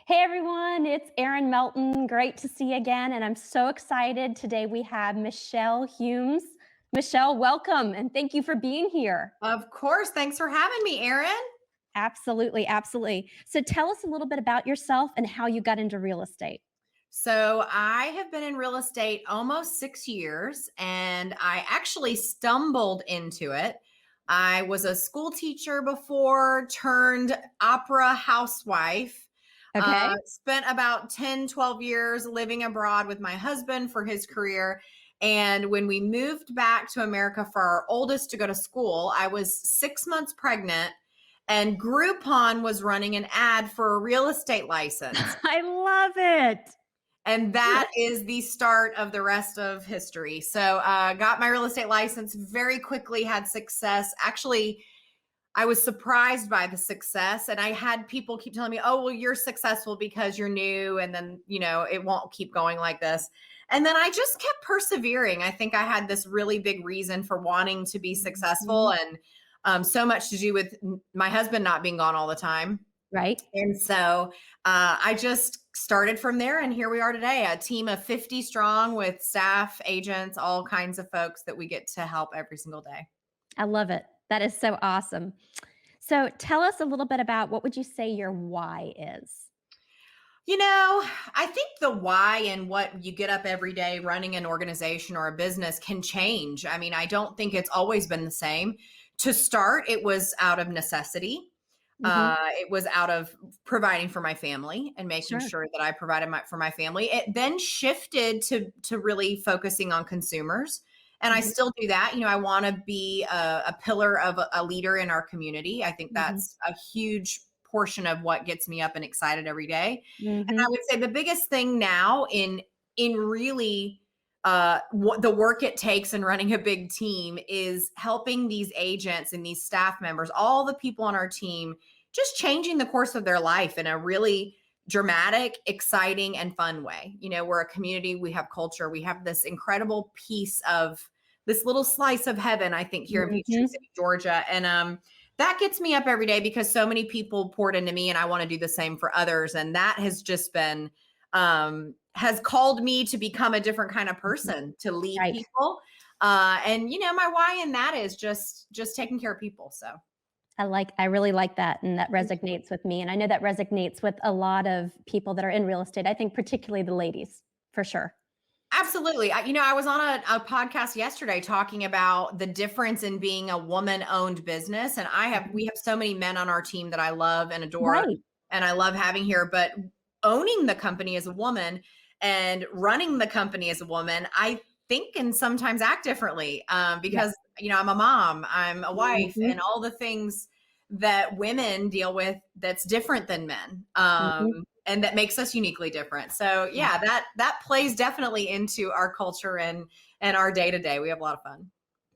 Hey everyone, it's Erin Melton. Great to see you again. And I'm so excited. Today we have Michelle Humes. Michelle, welcome and thank you for being here. Of course. Thanks for having me, Erin. Absolutely, absolutely. So tell us a little bit about yourself and how you got into real estate. So, I have been in real estate almost 6 years, and I actually stumbled into it. I was a school teacher before, turned opera housewife. Okay. Spent about 10, 12 years living abroad with my husband for his career. And when we moved back to America for our oldest to go to school, I was 6 months pregnant, and Groupon was running an ad for a real estate license. I love it. And that is the start of the rest of history. So, got my real estate license very quickly, had success. Actually, I was surprised by the success. And I had people keep telling me, oh, well, you're successful because you're new. And then, it won't keep going like this. And then I just kept persevering. I think I had this really big reason for wanting to be successful, Mhm. and so much to do with my husband not being gone all the time. Right. And so I just started from there. And here we are today, a team of 50 strong with staff, agents, all kinds of folks that we get to help every single day. I love it. That is so awesome. So tell us a little bit about what would you say your why is? I think the why and what you get up every day running an organization or a business can change. I mean, I don't think it's always been the same. To start, it was out of necessity. Hmm. It was out of providing for my family and making Sure. sure that I provided for my family. It then shifted to really focusing on consumers, and I Hmm. still do that. I want to be a pillar of a leader in our community. I think Hmm. that's a huge portion of what gets me up and excited every day. And I Hmm. would say the biggest thing now in really what the work it takes in running a big team is helping these agents and these staff members, all the people on our team, just changing the course of their life in a really dramatic, exciting, and fun way. We're a community, we have culture, we have this incredible piece of this little slice of heaven, I think, here in Peachtree Hmm. City, Georgia. And that gets me up every day because so many people poured into me, and I want to do the same for others. And that has just been has called me to become a different kind of person, to lead Right. people. And my why in that is just taking care of people. So I really like that, and that resonates with me, and I know that resonates with a lot of people that are in real estate. I think particularly the ladies, for sure. absolutely. I was on a podcast yesterday talking about the difference in being a woman-owned business, and we Mhm. have so many men on our team that I love and adore, Right. and I love having here. But owning the company as a woman and running the company as a woman, I think and sometimes act differently, Yeah. because I'm a mom, I'm a wife, Mhm. and all the things that women deal with that's different than men. Mhm. And that makes us uniquely different. So Yeah. yeah, that plays definitely into our culture and our day to day. We have a lot of fun.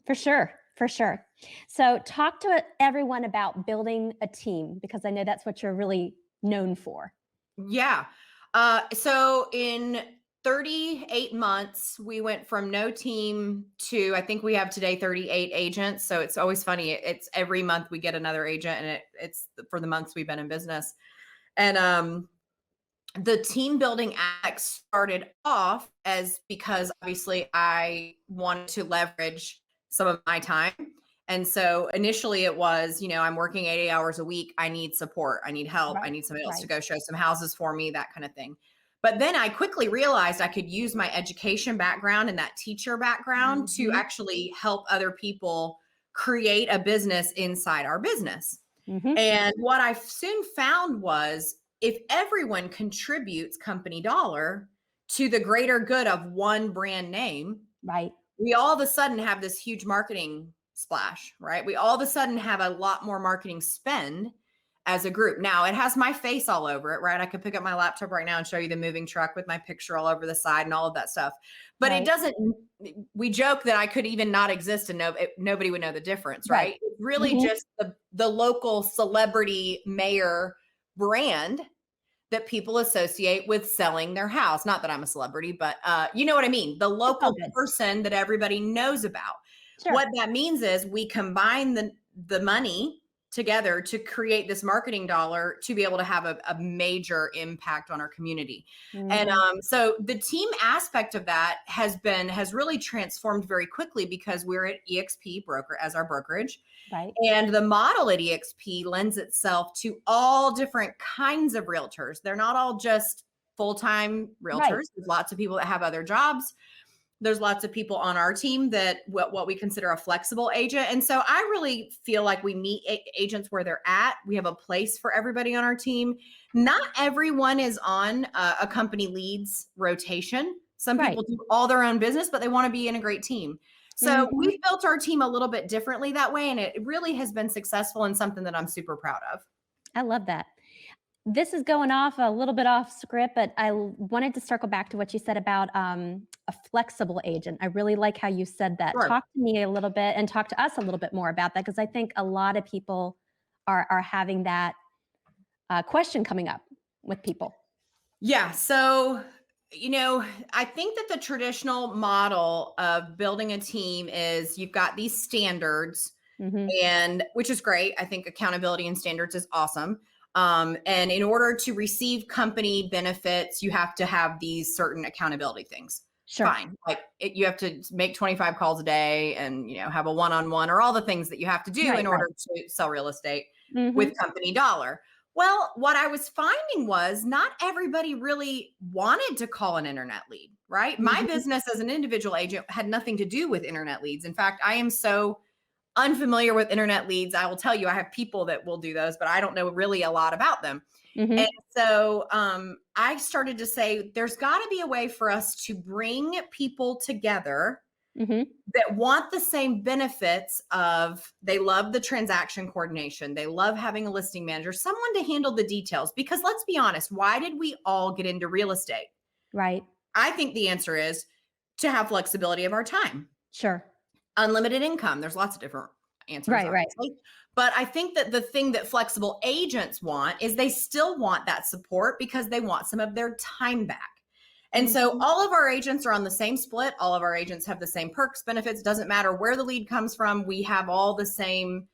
For sure, for sure. So talk to everyone about building a team because I know that's what you're really known for. Yeah. So in 38 months, we went from no team to, I think we have today 38 agents. So it's always funny. It's every month we get another agent, and it's for the months we've been in business. And the team building act started off as because obviously I wanted to leverage some of my time. And so initially it was, I'm working 80 hours a week. I need support. I need help. I Right, need somebody else to right. go show some houses for me, that kind of thing. But then I quickly realized I could use my education background and that teacher background to Mhm. actually help other people create a business inside our business. Mhm. And what I soon found was if everyone contributes company dollar to the greater good of one brand name, Right. we all of a sudden have this huge marketing splash, right? We all of a sudden have a lot more marketing spend as a group. Now it has my face all over it, right? I could pick up my laptop right now and show you the moving truck with my picture all over the side and all of that stuff. But it Right. doesn't, we joke that I could even not exist and nobody would know the difference, Right. right? It's really Mhm. just the local celebrity mayor brand that people associate with selling their house. Not that I'm a celebrity, but you know what I mean? The It's all local good. person that everybody knows about. What Sure. that means is we combine the money together to create this marketing dollar to be able to have a major impact on our community. And Mhm. so the team aspect of that has really transformed very quickly because we're at EXP broker as our brokerage. Right. And the model at EXP lends itself to all different kinds of realtors. They're not all just full-time Right. realtors. There's lots of people that have other jobs. There's lots of people on our team that what we consider a flexible agent. And so I really feel like we meet agents where they're at. We have a place for everybody on our team. Not everyone is on a company leads rotation. Some Right. people do all their own business, but they want to be in a great team. So Mhm. we've built our team a little bit differently that way. And it really has been successful and something that I'm super proud of. I love that. This is going off a little bit off script, but wanted to circle back to what you said about a flexible agent. I really like how you said that. Sure. Talk to me a little bit and talk to us a little bit more about that because I think a lot of people are having that question coming up with people. Yeah. So, I think that the traditional model of building a team is you've got these standards, Hmm. and which is great. I think accountability and standards is awesome. And in order to receive company benefits, you have to have these certain accountability things. Sure. Fine. Like you have to make 25 calls a day and, have a one-on-one or all the things that you have to do Right. in Right. order to sell real estate with Hmm. company dollar. Well, what I was finding was not everybody really wanted to call an internet lead, right? My Hmm. business as an individual agent had nothing to do with internet leads. In fact, I am so unfamiliar with internet leads. I will tell you, I have people that will do those, but I don't know really a lot about them. And Hmm. so I started to say, there's got to be a way for us to bring people together Hmm. that want the same benefits of they love the transaction coordination. They love having a listing manager, someone to handle the details. Because let's be honest, why did we all get into real estate? Right. I think the answer is to have flexibility of our time, Sure. unlimited income. There's lots of different answers, Right. Right. obviously. But I think that the thing that flexible agents want is they still want that support because they want some of their time back. And so Hmm. all of our agents are on the same split. All of our agents have the same perks, benefits. Doesn't matter where the lead comes from. We have all the same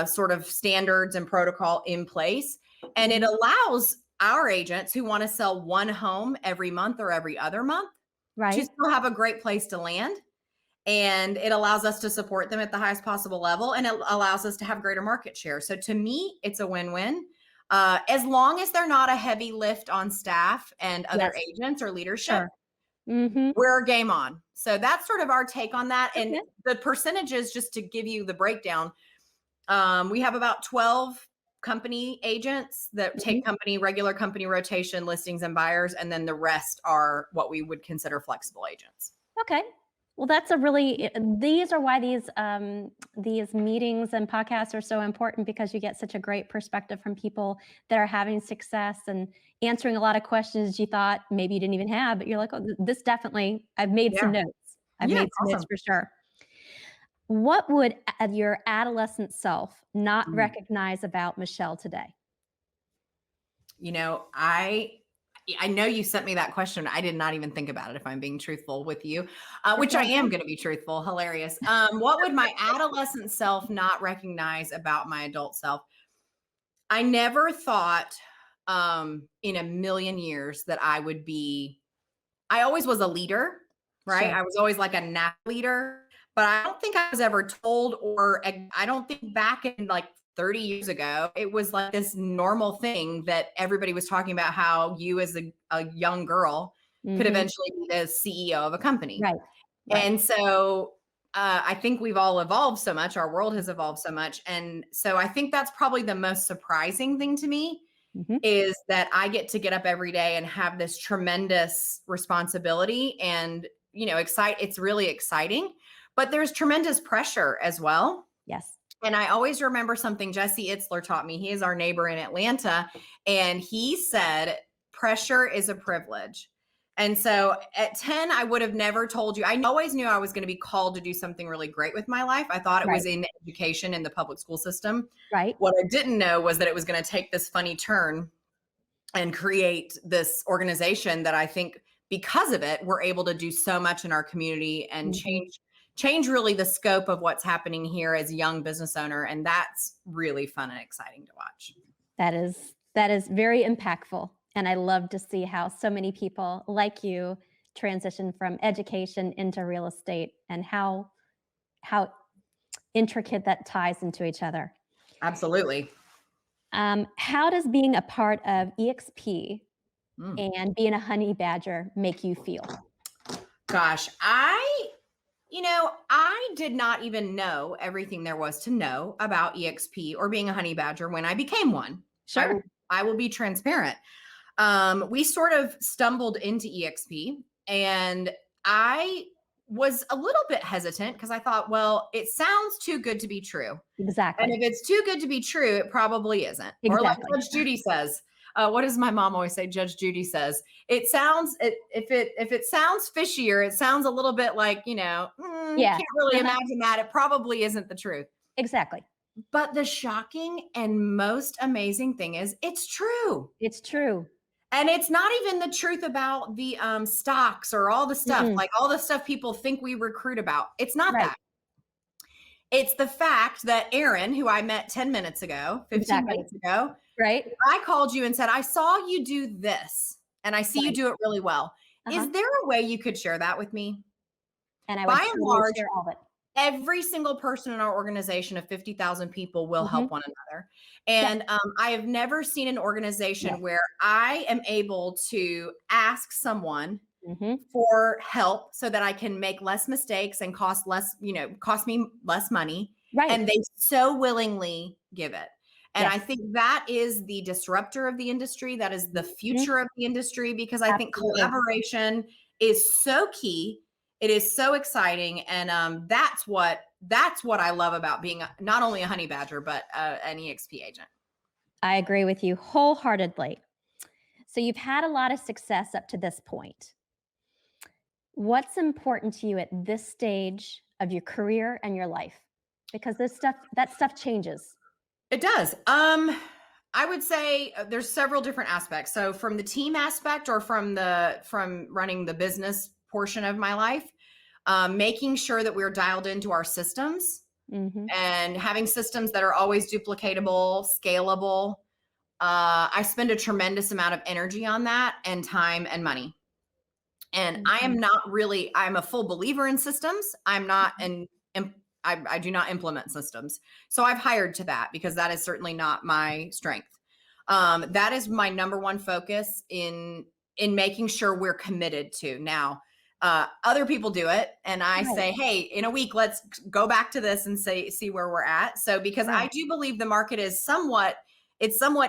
sort of standards and protocol in place. And it Hmm. allows our agents who want to sell one home every month or every other month to Right. still have a great place to land, and it allows us to support them at the highest possible level, and it allows us to have greater market share. So to me, it's a win-win. As long as they're not a heavy lift on staff and other Yes. agents or leadership, Sure. Hmm. we're game on. So that's sort of our take on that. And Okay. the percentages, just to give you the breakdown, we have about 12 company agents that Mhm. take regular company rotation, listings, and buyers, and then the rest are what we would consider flexible agents. Okay. Well, that's a really these are why these meetings and podcasts are so important because you get such a great perspective from people that are having success and answering a lot of questions you thought maybe you didn't even have, but you're like, "Oh, this definitely I've made some Yeah. notes. I've Yeah. made some notes Awesome. for sure." What would your adolescent self not Mm. recognize about Michelle today? You know, I know you sent me that question. I did not even think about it, if I'm being truthful with you, It's which I all am good. going to be truthful. Hilarious. What would my adolescent self not recognize about my adult self? I never thought in a million years that I would be, I always was a leader, right? Sure. I was always like a nat leader, but I don't think I was ever told, or I don't think back in like 30 years ago, it was like this normal thing that everybody was talking about how you as a young girl could Mhm. eventually be the CEO of a company. Right. Right. And so I think we've all evolved so much. Our world has evolved so much. And so I think that's probably the most surprising thing to me Mhm. is that I get up every day and have this tremendous responsibility and, it's really exciting, but there's tremendous pressure as well. Yes. And I always remember something Jesse Itzler taught me. He is our neighbor in Atlanta. And he said, pressure is a privilege. And so at 10, I would have never told you. I always knew I was going to be called to do something really great with my life. I thought it Right. was in education in the public school system. Right. What I didn't know was that it was going to take this funny turn and create this organization that I think because of it, we're able to do so much in our community and Mhm. change really the scope of what's happening here as a young business owner. And that's really fun and exciting to watch. That is very impactful, and I love to see how so many people like you transition from education into real estate and how intricate that ties into each other. Absolutely. How does being a part of EXP Mm. and being a honey badger make you feel? Gosh, I did not even know everything there was to know about EXP or being a honey badger when I became one. I will Sure. I will be transparent. We sort of stumbled into EXP, and I was a little bit hesitant because I thought, well, it sounds too good to be true. And Exactly. if it's too good to be true, it probably isn't. Or like Exactly. Judge Judy says, what does my mom always say? Judge Judy says, if it sounds fishy or it sounds a little bit like, Yeah. can't really Uh-huh. imagine that, it probably isn't the truth. Exactly. But the shocking and most amazing thing is it's true. It's true. And it's not even the truth about the stocks or all the stuff, Mm-mm. like all the stuff people think we recruit about. It's not Right. that. It's the fact that Aaron, who I met 10 minutes ago, 15 Exactly. minutes ago, Right? I called you and said, I saw you do this and I see you Right. do it really well. Uh-huh. Is there a way you could share that with me? And I would By and totally large, share all of it. every single person in our organization of 50,000 people will help Mhm. one another. Yep. And I have never seen an organization Yes. where I am able to ask someone Mhm. for help so that I can make less mistakes and cost me less money. Right. And they so willingly give it. And I Yes. think that is the disruptor of the industry. That is the Mhm. future of the industry because I think Absolutely. collaboration is so key. It is so exciting. And that's what I love about being not only a honey badger, but an EXP agent. I agree with you wholeheartedly. So you've had a lot of success up to this point. What's important to you at this stage of your career and your life? Because that stuff changes. It does. I would say there's several different aspects. So from the team aspect or from running the business portion of my life, making sure that we're dialed into our systems Mhm. and having systems that are always duplicatable, scalable. I spend a tremendous amount of energy on that and time and money. And Mhm. I'm a full believer in systems. I'm not Mhm. an, I do not implement systems. So I've hired to that because that is certainly not my strength. That is my number one focus in making sure we're committed to. Now, other people do it, and I Right. say, hey, in a week, let's go back to this and see where we're at. So because I Right. do believe the market is somewhat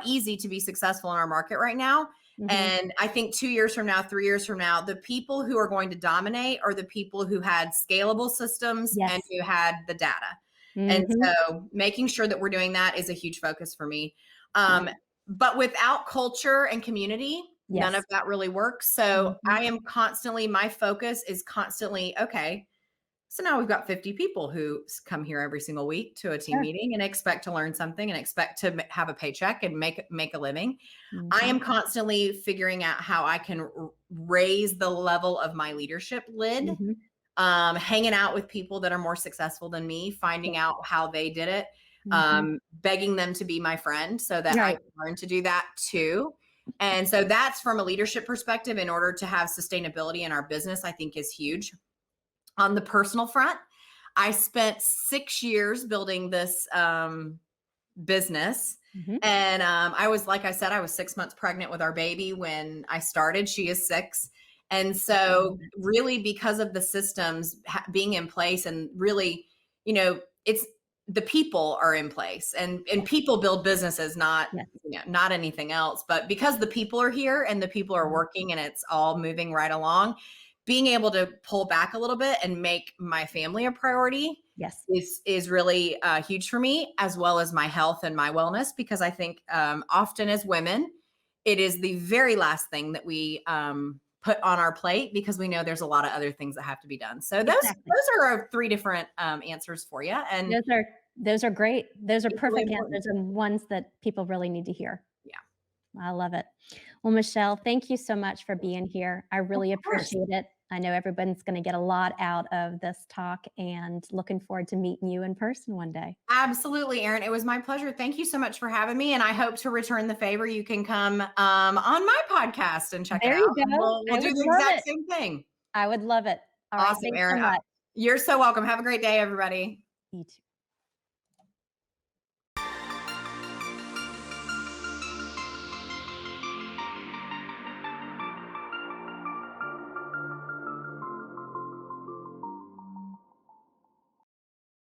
easy to be successful in our market right now. Mhm. And I think 2 years from now, 3 years from now, the people who are going to dominate are the people who had scalable systems and Yes. who had the data. And Mhm. so making sure that we're doing that is a huge focus for me. Um, Right. but without culture and community, none of Yes. that really works. So Mhm. my focus is constantly, okay, so now we've got 50 people who come here every single week to a team Sure. meeting and expect to learn something and expect to have a paycheck and make a living. I Mhm. am constantly figuring out how I can raise the level of my leadership lid, Mhm. hanging out with people that are more successful than me, Yeah. finding out how they did it, Mhm. begging them to be my friend so that I Right. can learn to do that too. And so that's from a leadership perspective in order to have sustainability in our business, I think is huge. On the personal front, I spent 6 years building this business. Mhm. And like I said, I was 6 months pregnant with our baby when I started. She is 6. And I love so, it. really, because of the systems being in place, and really, it's the people are in place, and Yes. people build businesses, not Yes. not anything else. But because the people are here and the people are Mhm. working, and it's all moving right along, being able to pull back a little bit and make my family a priority Yes. is really huge for me, as well as my health and my wellness, because I think often as women, it is the very last thing that we put on our plate because we know there's a lot of other things that have to be done. So Exactly. those are our three different answers for you, and Those are great. Those are it's really perfect important. answers and ones that people really need to hear. Yeah, I love it. Well, Michelle, thank you so much for being here. I of really course. appreciate it. I know everyone's going to get a lot out of this talk and looking forward to meeting you in person one day. Absolutely, Erin. It was my pleasure. Thank you so much for having me, and I hope to return the favor. You can come on my podcast and check it There you out, and go. we'll I do would the love exact it. same thing. I would love it. All right. Awesome, Thanks so Erin. much. You're so welcome. Have a great day, everybody. You too.